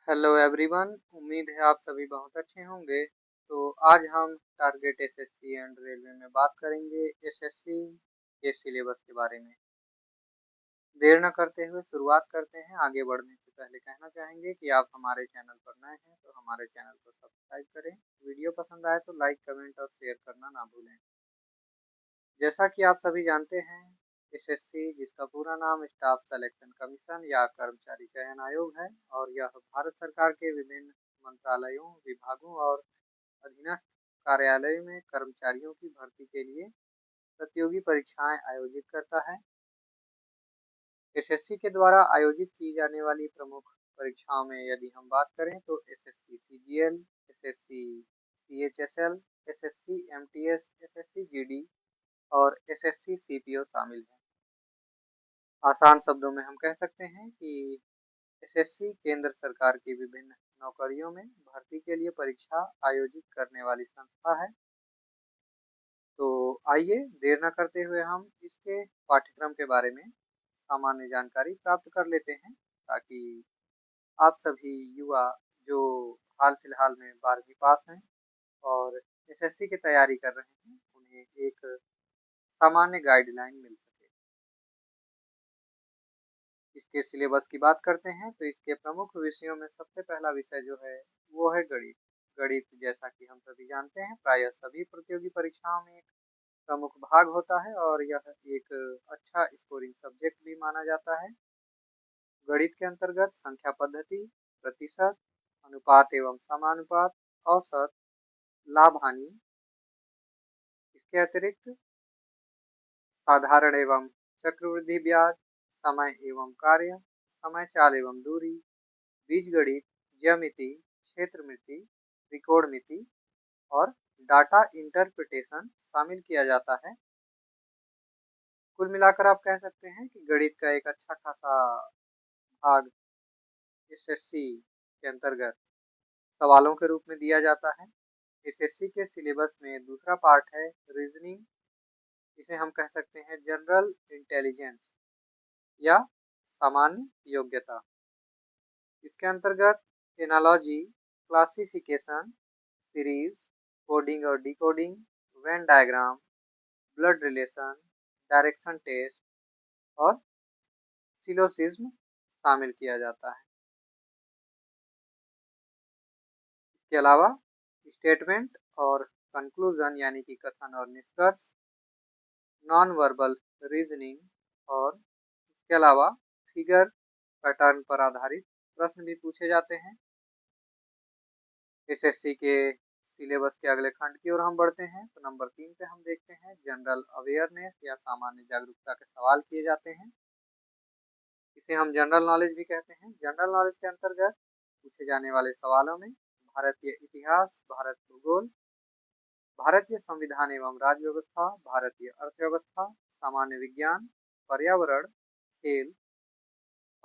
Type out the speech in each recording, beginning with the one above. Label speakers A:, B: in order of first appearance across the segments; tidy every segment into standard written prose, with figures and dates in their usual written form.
A: Hello everyone, उम्मीद है आप सभी बहुत अच्छे होंगे। तो आज हम टारगेट एसएससी एंड रेलवे में बात करेंगे एसएससी के सिलेबस के बारे में। देर न करते हुए शुरुआत करते हैं। आगे बढ़ने से पहले कहना चाहेंगे कि आप हमारे चैनल पर नए हैं तो हमारे चैनल को सब्सक्राइब करें। वीडियो पसंद आए तो लाइक, कमेंट और शेयर करना ना भूलें। जैसा कि आप सभी जानते हैं, एसएससी जिसका पूरा नाम स्टाफ सिलेक्शन कमीशन या कर्मचारी चयन आयोग है, और यह भारत सरकार के विभिन्न मंत्रालयों, विभागों और अधीनस्थ कार्यालयों में कर्मचारियों की भर्ती के लिए प्रतियोगी परीक्षाएं आयोजित करता है। एसएससी के द्वारा आयोजित की जाने वाली प्रमुख परीक्षाओं में यदि हम बात करें तो SSC CGL, SSC CHSL, SSC MTS, SSC GD और एसएससी सीपीओ शामिल है। आसान शब्दों में हम कह सकते हैं कि एसएससी केंद्र सरकार की विभिन्न नौकरियों में भर्ती के लिए परीक्षा आयोजित करने वाली संस्था है। तो आइए देर न करते हुए हम इसके पाठ्यक्रम के बारे में सामान्य जानकारी प्राप्त कर लेते हैं, ताकि आप सभी युवा जो हाल फिलहाल में 12वीं पास हैं और एसएससी की तैयारी कर रहे हैं, उन्हें एक सामान्य गाइडलाइन मिल सके। इसके सिलेबस की बात करते हैं तो इसके प्रमुख विषयों में सबसे पहला विषय जो है वो है गणित। गणित जैसा कि हम सभी जानते हैं प्रायः सभी प्रतियोगी परीक्षाओं में एक प्रमुख भाग होता है और यह एक अच्छा स्कोरिंग सब्जेक्ट भी माना जाता है। गणित के अंतर्गत संख्या पद्धति, प्रतिशत, अनुपात एवं समानुपात, औसत, लाभ हानि, इसके अतिरिक्त साधारण एवं चक्रवृद्धि ब्याज, समय एवं कार्य, समय चाल एवं दूरी, बीजगणित, ज्यामिति, क्षेत्रमिति, त्रिकोणमिति और डाटा इंटरप्रिटेशन शामिल किया जाता है। कुल मिलाकर आप कह सकते हैं कि गणित का एक अच्छा खासा भाग एसएससी के अंतर्गत सवालों के रूप में दिया जाता है। एसएससी के सिलेबस में दूसरा पार्ट है रीजनिंग। इसे हम कह सकते हैं जनरल इंटेलिजेंस या सामान्य योग्यता। इसके अंतर्गत एनालॉजी, क्लासिफिकेशन, सीरीज, कोडिंग और decoding, Venn diagram, blood relation, direction test और सिलोसिज्म शामिल किया जाता है। इसके अलावा स्टेटमेंट और कंक्लूजन यानी कि कथन और निष्कर्ष, नॉन वर्बल रीजनिंग और इसके अलावा फिगर पैटर्न पर आधारित प्रश्न भी पूछे जाते हैं। एसएससी के सिलेबस के अगले खंड की ओर हम बढ़ते हैं तो नंबर 3 पे हम देखते हैं जनरल अवेयरनेस या सामान्य जागरूकता के सवाल किए जाते हैं। इसे हम जनरल नॉलेज भी कहते हैं। जनरल नॉलेज के अंतर्गत पूछे जाने वाले सवालों में भारतीय इतिहास, भारत भूगोल, भारतीय संविधान एवं राज्य व्यवस्था, भारतीय अर्थव्यवस्था, सामान्य विज्ञान, पर्यावरण, खेल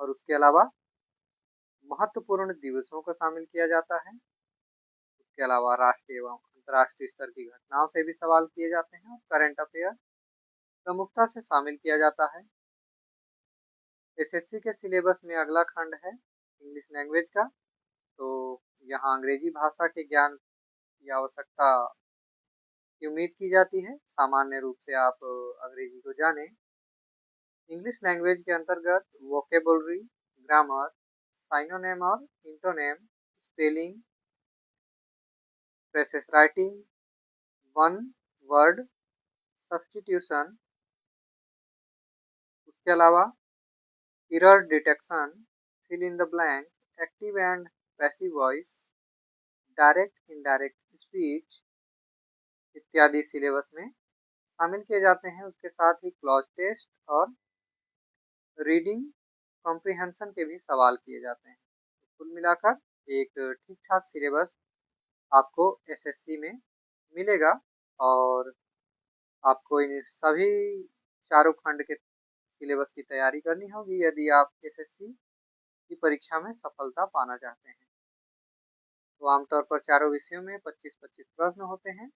A: और उसके अलावा महत्वपूर्ण दिवसों को शामिल किया जाता है। उसके अलावा राष्ट्रीय एवं अंतर्राष्ट्रीय स्तर की घटनाओं से भी सवाल किए जाते हैं और करंट अफेयर प्रमुखता से शामिल किया जाता है। एसएससी के सिलेबस में अगला खंड है इंग्लिश लैंग्वेज का। तो यहाँ अंग्रेजी भाषा के ज्ञान की आवश्यकता की उम्मीद की जाती है। सामान्य रूप से आप अंग्रेजी को जानें। इंग्लिश लैंग्वेज के अंतर्गत वोकेबुलरी, ग्रामर, साइनोनेम और antonym, spelling, phrases writing, one word substitution, उसके अलावा error detection, fill in the blank, active and passive voice, direct indirect speech इत्यादि सिलेबस में शामिल किए जाते हैं। उसके साथ ही क्लॉज टेस्ट और रीडिंग कॉम्प्रिहेंशन के भी सवाल किए जाते हैं। कुल मिलाकर एक ठीक ठाक सिलेबस आपको एसएससी में मिलेगा और आपको इन सभी चारों खंड के सिलेबस की तैयारी करनी होगी यदि आप एसएससी की परीक्षा में सफलता पाना चाहते हैं। तो आमतौर पर चारों विषयों में 25-25 प्रश्न होते हैं।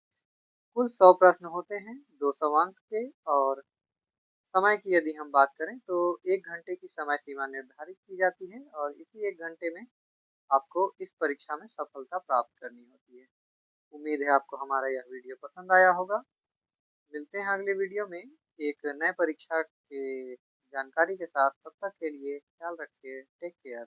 A: कुल 100 प्रश्न होते हैं 200 अंक के। और समय की यदि हम बात करें तो 1 घंटे की समय सीमा निर्धारित की जाती है और इसी 1 घंटे में आपको इस परीक्षा में सफलता प्राप्त करनी होती है। उम्मीद है आपको हमारा यह वीडियो पसंद आया होगा। मिलते हैं अगले वीडियो में एक नए परीक्षा के जानकारी के साथ। तब तक के लिए ख्याल रखिए। Take care.